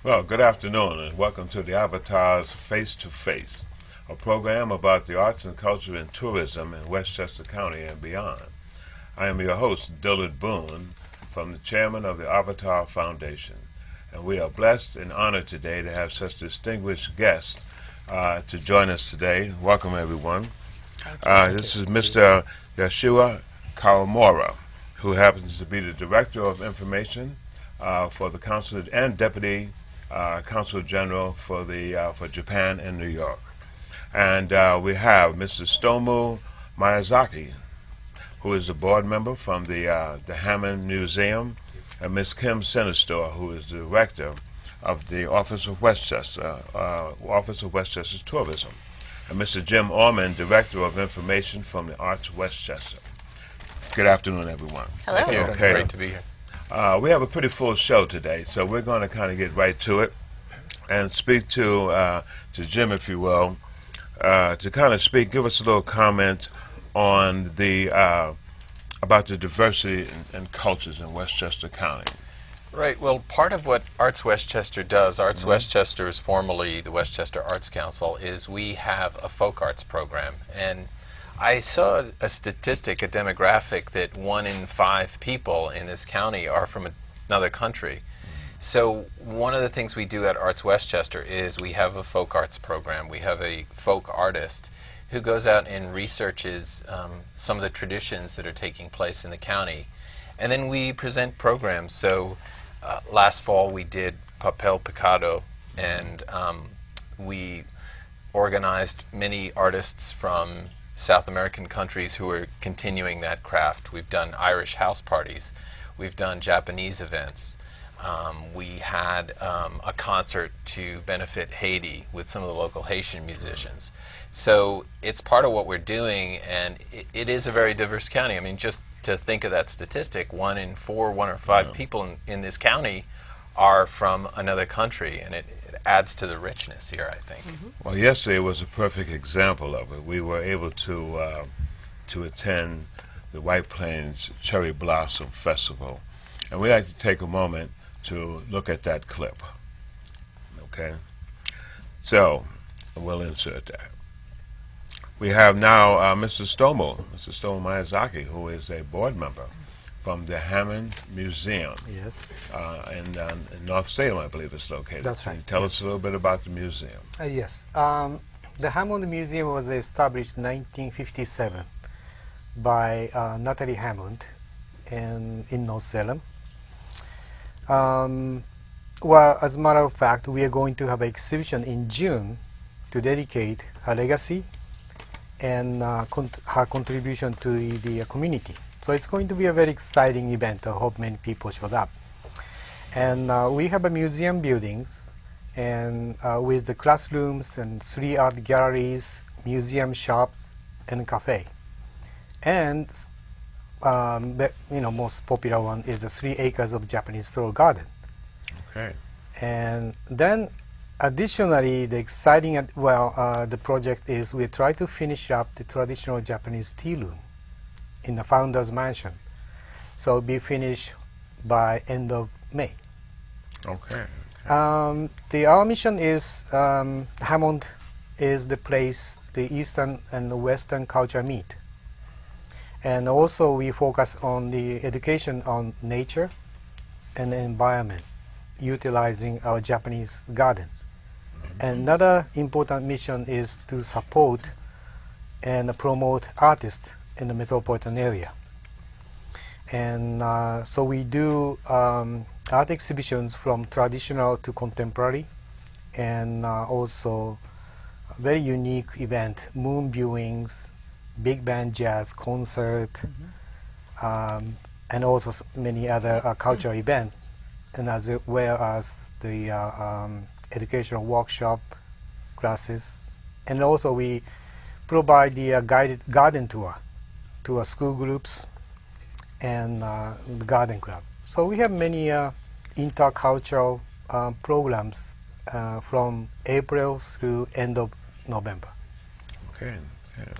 Well, good afternoon and welcome to the Avatars Face to Face, a program about the arts and culture and tourism in Westchester County and beyond. I am your host, Dillard Boone, from the chairman of the Avatar Foundation, and we are blessed and honored today to have such distinguished guests to join us today. Welcome, everyone. This is Mr. Yeshua Kawamura, who happens to be the Director of Information for the Council and Deputy Consul General for Japan in New York. And we have Mr. Stomu Miyazaki, who is a board member from the Hammond Museum, and Ms. Kim Sinistore, who is the Director of the Office of Westchester, Office of Westchester's Tourism, and Mr. Jim Orman, Director of Information from the Arts Westchester. Good afternoon, everyone. Hello. Thank you. Okay. Great to be here. We have a pretty full show today, so we're going to kind of get right to it and speak to Jim, if you will, to kind of give us a little comment on the about the diversity and cultures in Westchester County. Right. Well, part of what Arts Westchester does, Arts Westchester is formerly the Westchester Arts Council, is we have a folk arts program. And I saw a statistic, a demographic, that 1 in 5 people in this county are from another country. So one of the things we do at Arts Westchester is we have a folk arts program. We have a folk artist who goes out and researches some of the traditions that are taking place in the county. And then we present programs. So last fall we did Papel Picado, and we organized many artists from South American countries who are continuing that craft. We've done Irish house parties. We've done Japanese events. We had a concert to benefit Haiti with some of the local Haitian musicians. So it's part of what we're doing, and it is a very diverse county. I mean, just to think of that statistic, 1 in 4, 1 or 5 people in this county are from another country, and it adds to the richness here, I think. Well, yesterday was a perfect example of it. We were able to attend the White Plains Cherry Blossom Festival, and we'd like to take a moment to look at that clip. Okay? So, we'll insert that. We have now Mr. Stomu Miyazaki, who is a board member from the Hammond Museum. Yes. In North Salem, I believe it's located. That's right. Can you tell us a little bit about the museum? Yes. The Hammond Museum was established in 1957 by Natalie Hammond in North Salem. Well, as a matter of fact, we are going to have an exhibition in June to dedicate her legacy and her contribution to the community. So it's going to be a very exciting event. I hope many people showed up. And we have a museum buildings, and with the classrooms and 3 art galleries, museum shops, and cafe. And the most popular one is the 3 acres of Japanese throw garden. Okay. And then additionally, the exciting, the project is we try to finish up the traditional Japanese tea room in the founder's mansion. So it'll be finished by end of May. Okay. Our mission is, Hammond is the place the Eastern and the Western culture meet. And also we focus on the education on nature and the environment, utilizing our Japanese garden. And another important mission is to support and promote artists in the metropolitan area. And so we do art exhibitions from traditional to contemporary, and also a very unique event, moon viewings, big band jazz concert, and also many other cultural events, and as well as the educational workshop classes. And also we provide the guided garden tour to school groups and the garden club. So we have many intercultural programs from April through end of November. Okay. Yeah.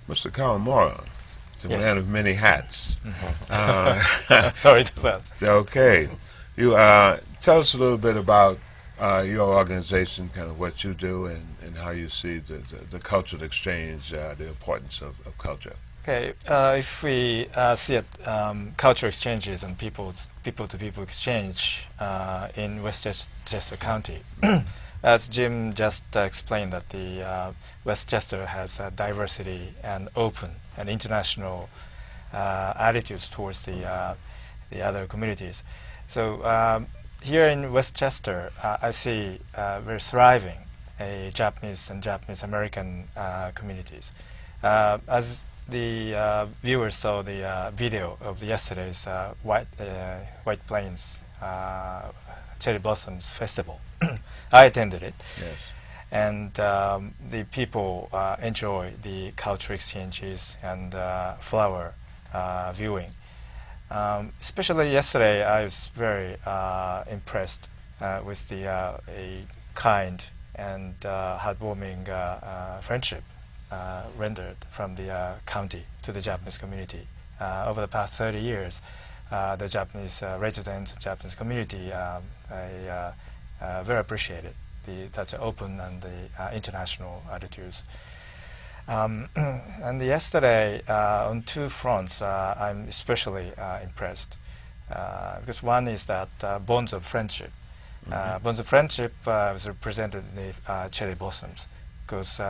Mr. Kawamura, the Yes. man of many hats. Sorry to that. Okay. You Tell us a little bit about your organization, kind of what you do, and how you see the cultural exchange, the importance of culture. Okay, if we see at cultural exchanges and people-to-people exchange in Westchester County, as Jim just explained, that the Westchester has a diversity and open and international attitudes towards the other communities. So here in Westchester, I see very thriving Japanese and Japanese American communities. As the viewers saw the video of yesterday's White Plains Cherry Blossoms Festival, I attended it. Yes. And the people enjoy the cultural exchanges and flower viewing. Especially yesterday, I was very impressed with the a kind and heartwarming friendship rendered from the county to the Japanese community. Over the past 30 years, the Japanese residents, Japanese community, I very appreciated such open and the international attitudes. And yesterday, on two fronts, I'm especially impressed. Because one is that bonds of friendship. Bonds of friendship was represented in the cherry blossoms. Because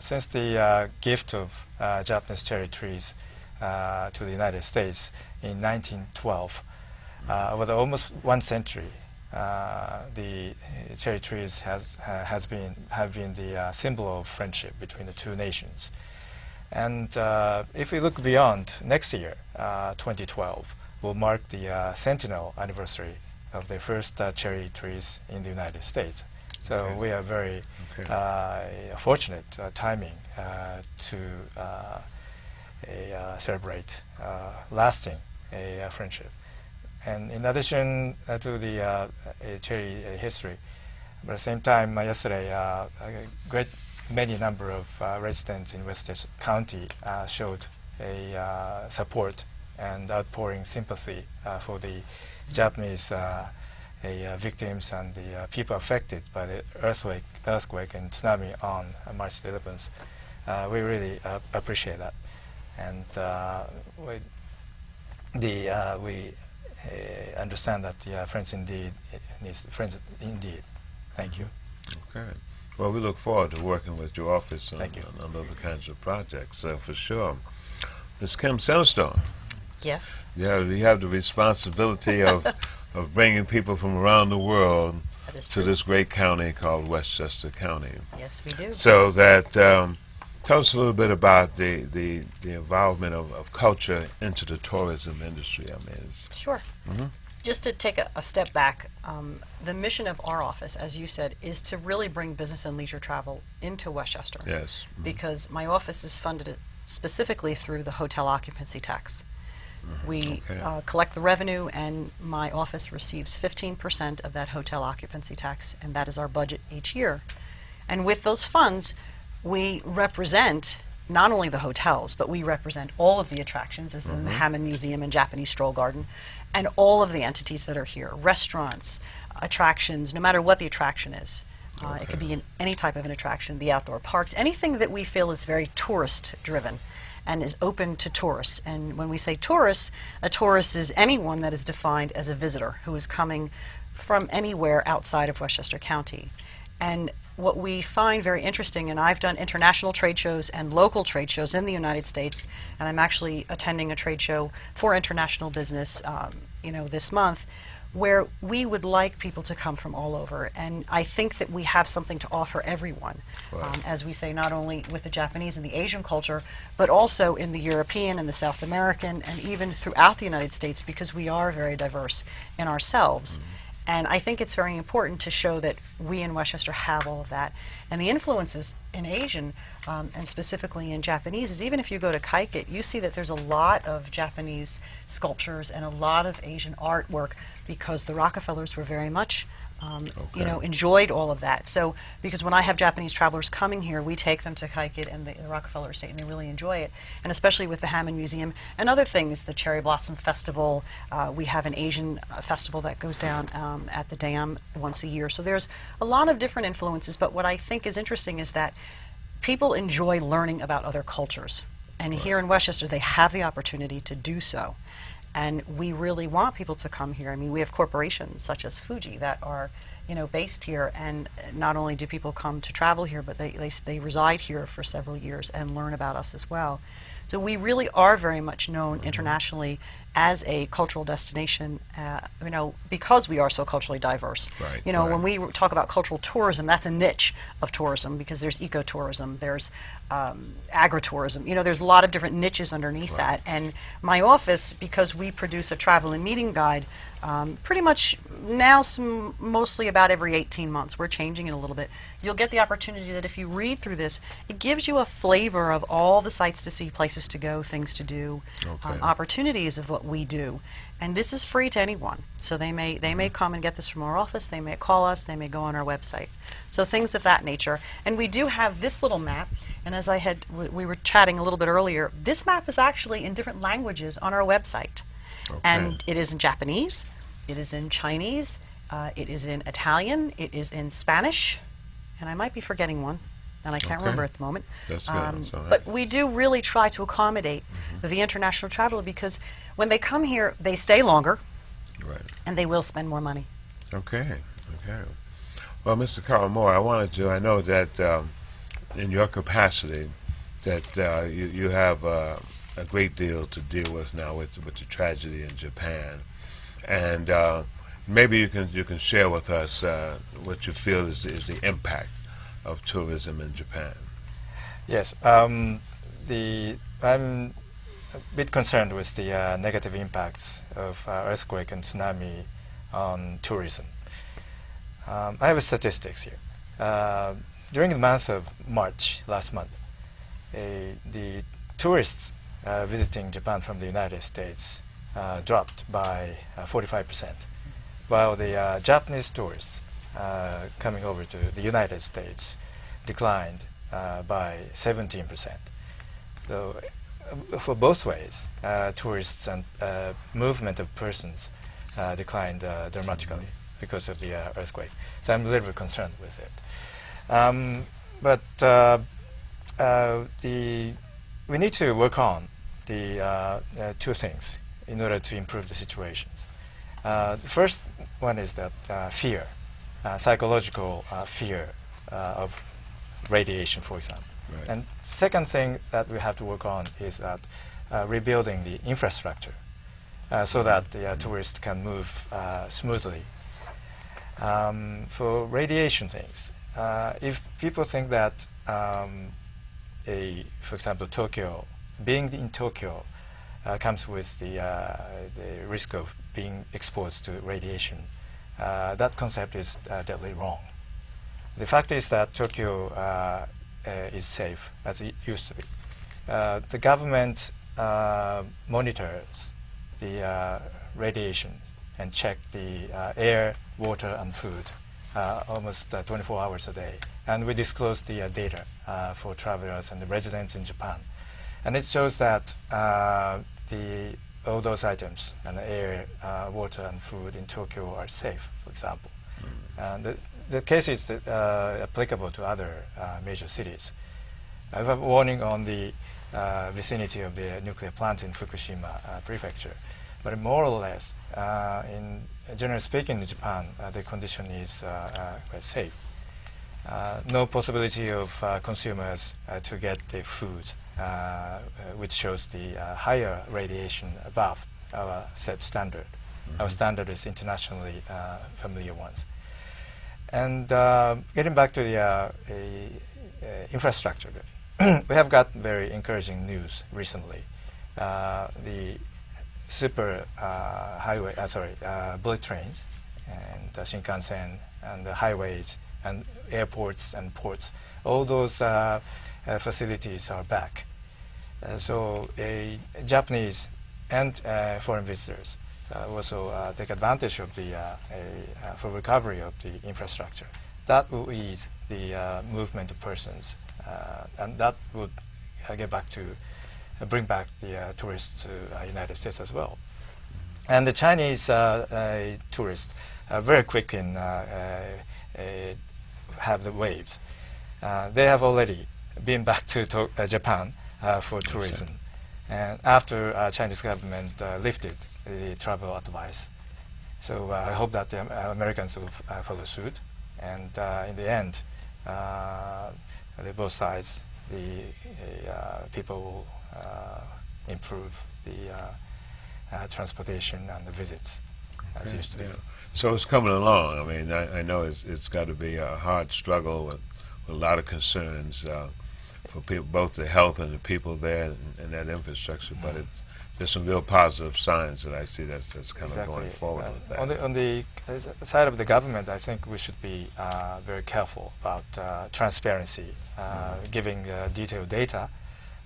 since the gift of Japanese cherry trees to the United States in 1912, over the almost 1 century, the cherry trees have been the symbol of friendship between the two nations. And if we look beyond next year, 2012 will mark the centennial anniversary of the first cherry trees in the United States. So Okay. we are very Okay. fortunate timing to celebrate lasting friendship. And in addition to the cherry history, but at the same time, yesterday, a great many number of residents in Westchester County showed a support and outpouring sympathy for the Japanese victims and the people affected by the earthquake and tsunami on March 11th. We really appreciate that, and we understand that friends indeed needs friends indeed. Thank you. Okay. Well, we look forward to working with your office on, Thank you. on other kinds of projects, for sure. Ms. Kim Sandstorm, Yes. you have the responsibility of bringing people from around the world That is to true. this great county called Westchester County. Yes, we do. So that, tell us a little bit about the involvement of culture into the tourism industry. I mean, Sure. Just to take a step back, the mission of our office, as you said, is to really bring business and leisure travel into Westchester. yes. Because my office is funded specifically through the hotel occupancy tax. We Okay. collect the revenue, and my office receives 15% of that hotel occupancy tax, and that is our budget each year. And with those funds, we represent not only the hotels, but we represent all of the attractions, as the Hammond Museum and Japanese Stroll Garden, and all of the entities that are here, restaurants, attractions, no matter what the attraction is. It could be in any type of an attraction, the outdoor parks, anything that we feel is very tourist-driven and is open to tourists. And when we say tourists, a tourist is anyone that is defined as a visitor who is coming from anywhere outside of Westchester County. And what we find very interesting, and I've done international trade shows and local trade shows in the United States, and I'm actually attending a trade show for international business, this month, where we would like people to come from all over. And I think that we have something to offer everyone, Right. as we say, not only with the Japanese and the Asian culture, but also in the European and the South American, and even throughout the United States, because we are very diverse in ourselves. And I think it's very important to show that we in Westchester have all of that. And the influences in Asian, and specifically in Japanese, is even if you go to Kaikit, you see that there's a lot of Japanese sculptures and a lot of Asian artwork, because the Rockefellers were very much enjoyed all of that. So, because when I have Japanese travelers coming here, we take them to Kaikit and the Rockefeller Estate, and they really enjoy it. And especially with the Hammond Museum and other things, the Cherry Blossom Festival. We have an Asian festival that goes down at the dam once a year. So there's a lot of different influences. But what I think is interesting is that people enjoy learning about other cultures. And here in Westchester, they have the opportunity to do so. And we really want people to come here. I mean, we have corporations such as Fuji that are, based here. And not only do people come to travel here, but they reside here for several years and learn about us as well. So we really are very much known internationally as a cultural destination, because we are so culturally diverse. Right, When we talk about cultural tourism, that's a niche of tourism because there's ecotourism, there's agritourism. There's a lot of different niches underneath that. And my office, because we produce a travel and meeting guide, pretty much now mostly about every 18 months. We're changing it a little bit. You'll get the opportunity that if you read through this, it gives you a flavor of all the sites to see, places to go, things to do, opportunities of what we do. And this is free to anyone. So they may come and get this from our office, they may call us, they may go on our website. So things of that nature. And we do have this little map. And as we were chatting a little bit earlier, this map is actually in different languages on our website. Okay. And it is in Japanese, it is in Chinese, it is in Italian, it is in Spanish, and I might be forgetting one, and I can't remember at the moment. That's good. That's all right. But we do really try to accommodate the international traveler because when they come here, they stay longer, Right. and they will spend more money. Okay. Well, Mr. Carl Moore, I know that in your capacity that you have a great deal to deal with now with the tragedy in Japan, and maybe you can share with us what you feel is the impact of tourism in Japan. Yes, I'm a bit concerned with the negative impacts of earthquake and tsunami on tourism. I have statistics here. During the month of March last month, the tourists visiting Japan from the United States dropped by 45%, while the Japanese tourists coming over to the United States declined by 17%. So for both ways, tourists and movement of persons declined dramatically because of the earthquake. So I'm a little bit concerned with it. But we need to work on the two things in order to improve the situations. The first one is that fear, psychological fear of radiation, for example. Right. And second thing that we have to work on is that rebuilding the infrastructure so that the tourists can move smoothly. For radiation things, if people think that, for example, Tokyo, being in Tokyo comes with the risk of being exposed to radiation, that concept is deadly wrong. The fact is that Tokyo is safe as it used to be. The government monitors the radiation and check the air, water, and food almost 24 hours a day. And we disclose the data for travelers and the residents in Japan. And it shows that all those items, and the air, water, and food in Tokyo are safe, for example. And the case is applicable to other major cities. I have a warning on the vicinity of the nuclear plant in Fukushima Prefecture. But more or less, generally speaking, in Japan, the condition is quite safe. No possibility of consumers to get the food, which shows the higher radiation above our set standard. Our standard is internationally familiar ones. And getting back to the infrastructure, we have got very encouraging news recently. The super bullet trains and Shinkansen and the highways and airports and ports, all those facilities are back. So Japanese and foreign visitors also take advantage of the for recovery of the infrastructure. That will ease the movement of persons, and that would get back to bring back the tourists to United States as well. And the Chinese tourists are very quick in have the waves. They have already been back to Japan for tourism, and after Chinese government lifted the travel advice. So I hope that the Americans will follow suit, and in the end, both sides, the people will improve the transportation and the visits as used to be. So it's coming along. I mean, I know it's got to be a hard struggle with a lot of concerns for people, both the health and the people there and that infrastructure. But there's some real positive signs that I see that's kind of going forward with that. On the side of the government, I think we should be very careful about transparency, giving detailed data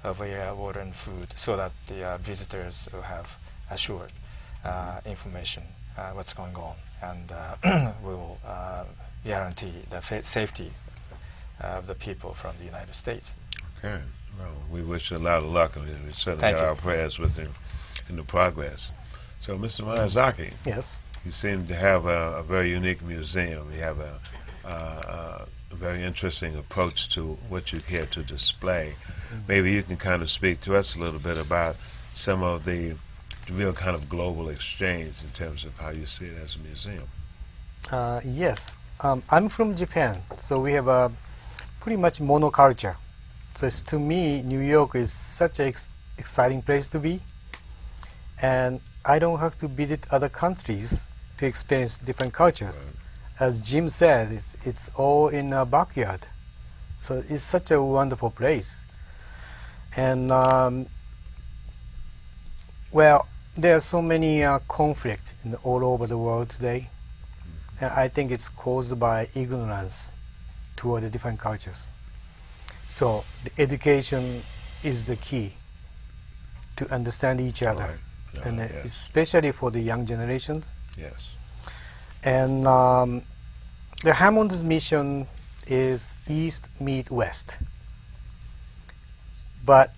of air, water, and food, so that the visitors will have assured information what's going on, and we will guarantee the safety of the people from the United States. Okay. Well, we wish you a lot of luck, and we certainly got our prayers with you in the progress. So, Mr. Miyazaki, Yes. you seem to have a very unique museum. You have a very interesting approach to what you care to display. Maybe you can kind of speak to us a little bit about some of the real kind of global exchange in terms of how you see it as a museum. Yes. I'm from Japan, so we have a pretty much monoculture. So to me, New York is such an exciting place to be, and I don't have to visit other countries to experience different cultures. As Jim said, it's all in our backyard. So it's such a wonderful place. And well, there are so many conflicts all over the world today. And I think it's caused by ignorance toward the different cultures. So the education is the key to understand each other, Right. and Yes. especially for the young generations. Yes. And the Hammond's mission is East meet West. But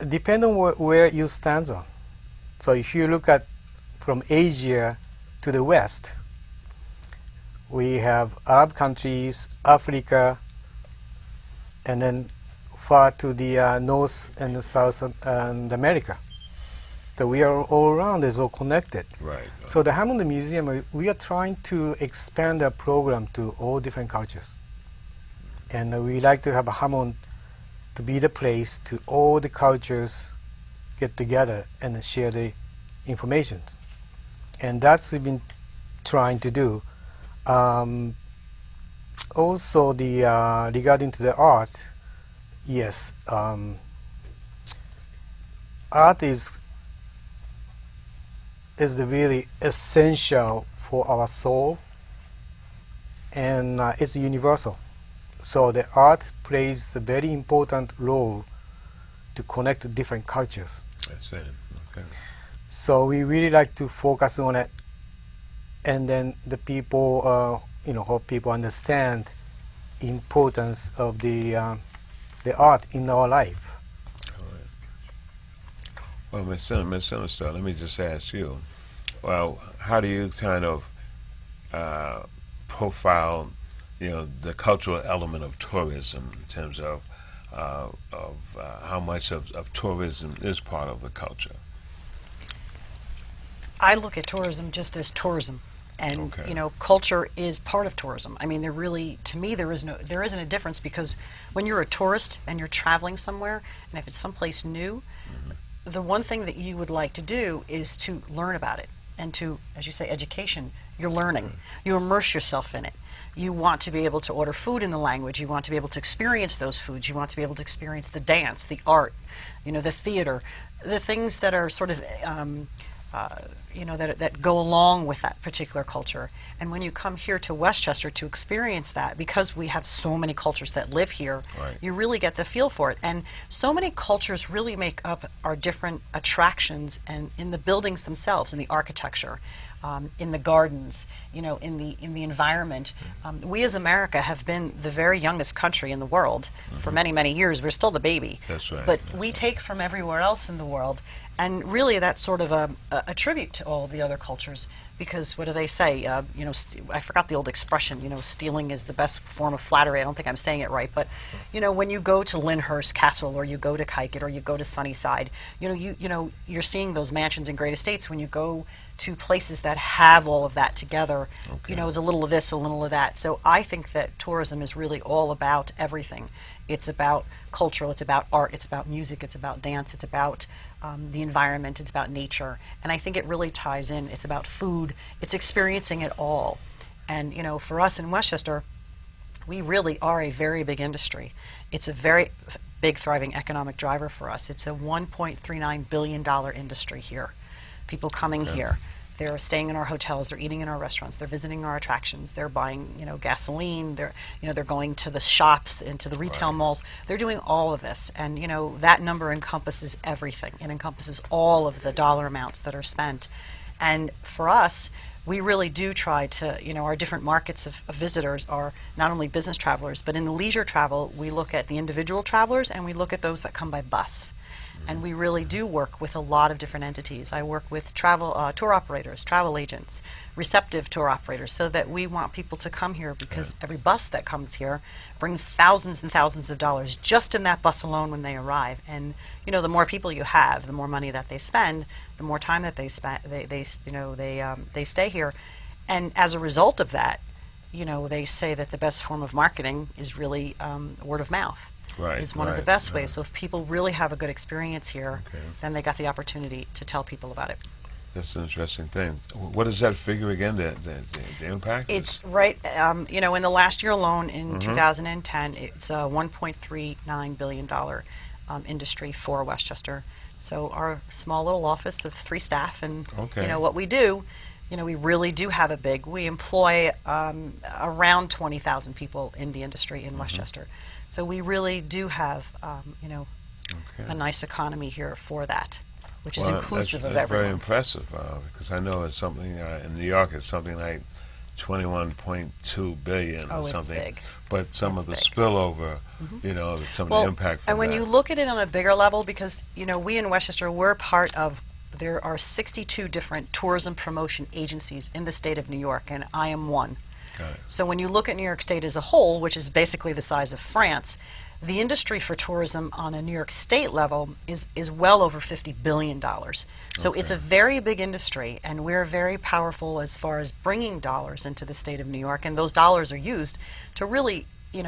depend on where you stand on. So if you look at from Asia to the West, we have Arab countries, Africa, and then far to the North and the South and America. So we are all around, it's all connected. Right. So the Hammond Museum, we are trying to expand our program to all different cultures. And we like to have a Hammond to be the place to all the cultures get together and share the information. And that's what we've been trying to do. Also, the regarding to the art, yes, art is the really essential for our soul, and it's universal. So the art plays a very important role to connect different cultures. That's it. Okay. So we really like to focus on it, and then the people, hope people understand importance of the art in our life. All right. Well, Ms. Sinister, let me just ask you. Well, how do you kind of profile, the cultural element of tourism in terms of how much of tourism is part of the culture? I look at tourism just as tourism, and Okay. culture is part of tourism. I mean, to me, there isn't a difference, because when you're a tourist and you're traveling somewhere, and if it's someplace new, the one thing that you would like to do is to learn about it, and to, as you say, education. You're learning. You immerse yourself in it. You want to be able to order food in the language. You want to be able to experience those foods. You want to be able to experience the dance, the art, the theater, the things that are sort of that go along with that particular culture. And when you come here to Westchester to experience that, because we have so many cultures that live here, Right. you really get the feel for it. And so many cultures really make up our different attractions, and in the buildings themselves, in the architecture, in the gardens, in the environment. We as America have been the very youngest country in the world for many, many years. We're still the baby. That's right. But we take from everywhere else in the world. And really, that's sort of a tribute to all of the other cultures, because what do they say? I forgot the old expression. Stealing is the best form of flattery. I don't think I'm saying it right, but when you go to Lyndhurst Castle, or you go to Kykuit, or you go to Sunnyside, you're seeing those mansions and great estates. When you go to places that have all of that together, it's a little of this, a little of that. So I think that tourism is really all about everything. It's about cultural, it's about art, it's about music, it's about dance, it's about the environment, it's about nature. And I think it really ties in. It's about food, it's experiencing it all. And for us in Westchester, we really are a very big industry. It's a very big, thriving economic driver for us. It's a $1.39 billion industry here. People coming here, they're staying in our hotels, they're eating in our restaurants, they're visiting our attractions, they're buying, gasoline, they're going to the shops, into the retail malls. They're doing all of this, and that number encompasses everything. It encompasses all of the dollar amounts that are spent. And for us, we really do try to, our different markets of visitors are not only business travelers, but in the leisure travel, we look at the individual travelers and we look at those that come by bus. And we really do work with a lot of different entities. I work with tour operators, travel agents, receptive tour operators, so that we want people to come here, because every bus that comes here brings thousands and thousands of dollars just in that bus alone when they arrive. And the more people you have, the more money that they spend, the more time that they stay here. And as a result of that, they say that the best form of marketing is really word of mouth. Right, is one of the right, best right. ways. So if people really have a good experience here, then they got the opportunity to tell people about it. That's an interesting thing. What is that figure again, the impact? It's right, in the last year alone, in 2010, it's a $1.39 billion industry for Westchester. So our small little office of 3 staff, and what we do, we really do have it big. We employ around 20,000 people in the industry in Westchester. So we really do have, a nice economy here for that, which is inclusive of that's everyone. very impressive, because I know it's something in New York. It's something like 21.2 billion or it's something. big. But some It's of the big. spillover, some of the impact from and when that. you look at it on a bigger level, because we in Westchester, we're part of. There are 62 different tourism promotion agencies in the state of New York, and I am one. Got it. So when you look at New York State as a whole, which is basically the size of France, the industry for tourism on a New York State level is well over $50 billion. So it's a very big industry, and we're very powerful as far as bringing dollars into the state of New York, and those dollars are used to really,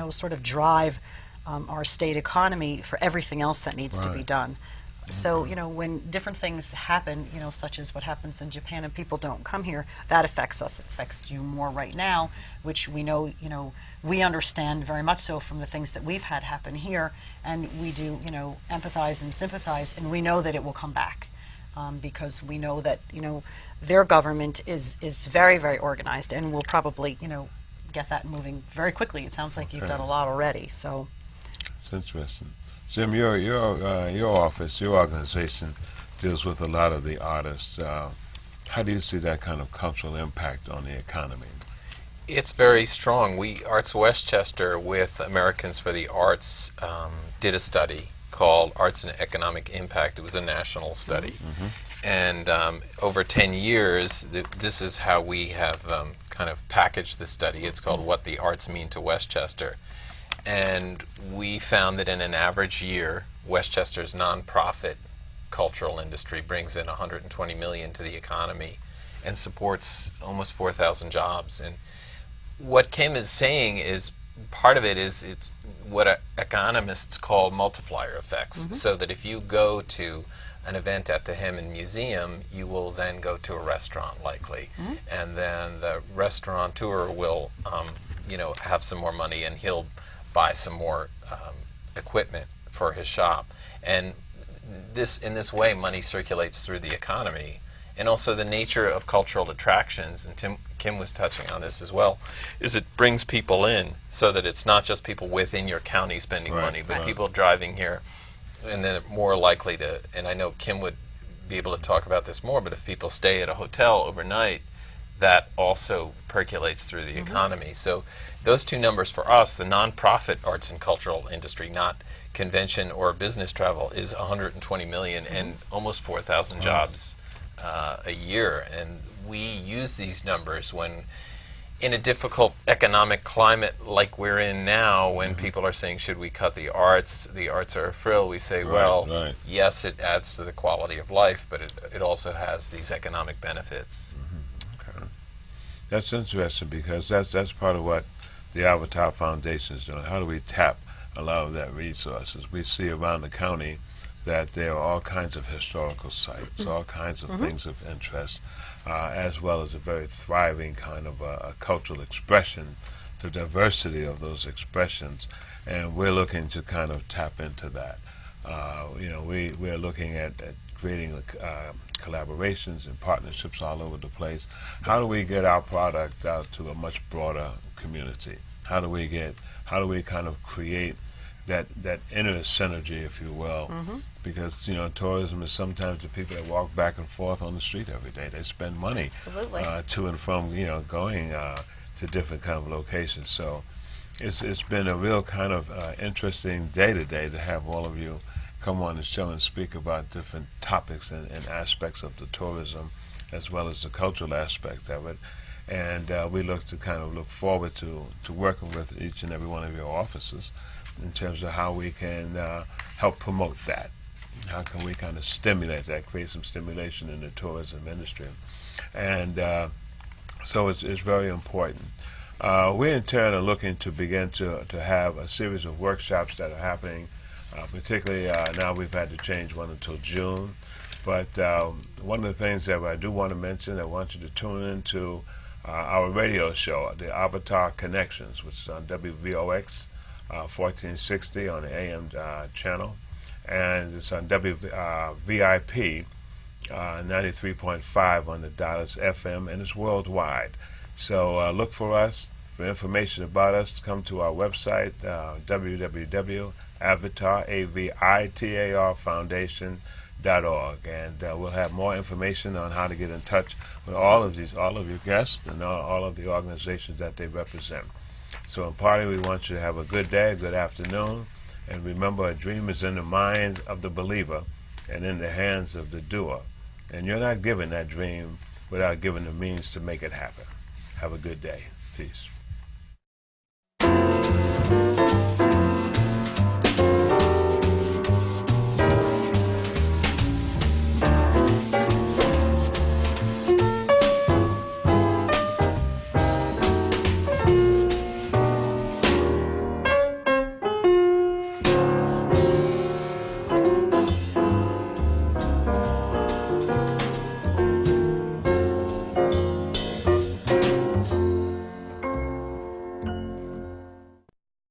sort of drive our state economy for everything else that needs to be done. So, when different things happen, such as what happens in Japan and people don't come here, that affects us. It affects you more right now, which we know, we understand very much so from the things that we've had happen here, and we do, empathize and sympathize, and we know that it will come back, because we know that, their government is very, very organized, and will probably, get that moving very quickly. It sounds like you've done a lot already, so. It's interesting. Jim, your office, your organization deals with a lot of the artists. How do you see that kind of cultural impact on the economy? It's very strong. Arts Westchester, with Americans for the Arts, did a study called Arts and Economic Impact. It was a national study. And over 10 years, this is how we have kind of packaged the study. It's called What the Arts Mean to Westchester. And we found that in an average year, Westchester's nonprofit cultural industry brings in $120 million to the economy and supports almost 4,000 jobs. And what Kim is saying is, part of it is it's what economists call multiplier effects. So that if you go to an event at the Hammond Museum, you will then go to a restaurant likely, and then the restaurateur will, have some more money, and he'll buy some more equipment for his shop. And in this way, money circulates through the economy, and also the nature of cultural attractions, and Kim was touching on this as well, is it brings people in so that it's not just people within your county spending Right, money, but right. people driving here, and they're more likely to, and I know Kim would be able to talk about this more, but if people stay at a hotel overnight, that also percolates through the economy. So those two numbers for us, the nonprofit arts and cultural industry, not convention or business travel, is 120 million and almost 4,000 jobs a year. And we use these numbers when in a difficult economic climate like we're in now, when people are saying, should we cut the arts are a frill, we say, Right, well, right. yes, it adds to the quality of life, but it also has these economic benefits. Okay. That's interesting because that's part of what the Avatar Foundation is doing. How do we tap a lot of that resources? We see around the county that there are all kinds of historical sites, all kinds of things of interest, as well as a very thriving kind of a cultural expression, the diversity of those expressions, and we're looking to kind of tap into that. We're looking at creating collaborations and partnerships all over the place. How do we get our product out to a much broader community? How do we kind of create that inner synergy, if you will? Because tourism is sometimes the people that walk back and forth on the street every day. They spend money Absolutely. to and from going to different kind of locations. So it's been a real kind of interesting day today to have all of you come on the show and speak about different topics and aspects of the tourism as well as the cultural aspect of it. And we look forward to working with each and every one of your offices in terms of how we can help promote that. How can we kind of stimulate that, create some stimulation in the tourism industry? And so it's very important. We in turn are looking to begin to have a series of workshops that are happening, particularly now we've had to change one until June. But one of the things that I do want to mention, I want you to tune into our radio show, the Avatar Connections, which is on WVOX 1460 on the AM channel, and it's on WVIP 93.5 on the Dallas FM, and it's worldwide. So look for us. For information about us, come to our website, www.avatarfoundation.org, and we'll have more information on how to get in touch with all of your guests and all of the organizations that they represent. So in parting, we want you to have a good day, a good afternoon, and remember, a dream is in the mind of the believer and in the hands of the doer. And you're not given that dream without giving the means to make it happen. Have a good day. Peace.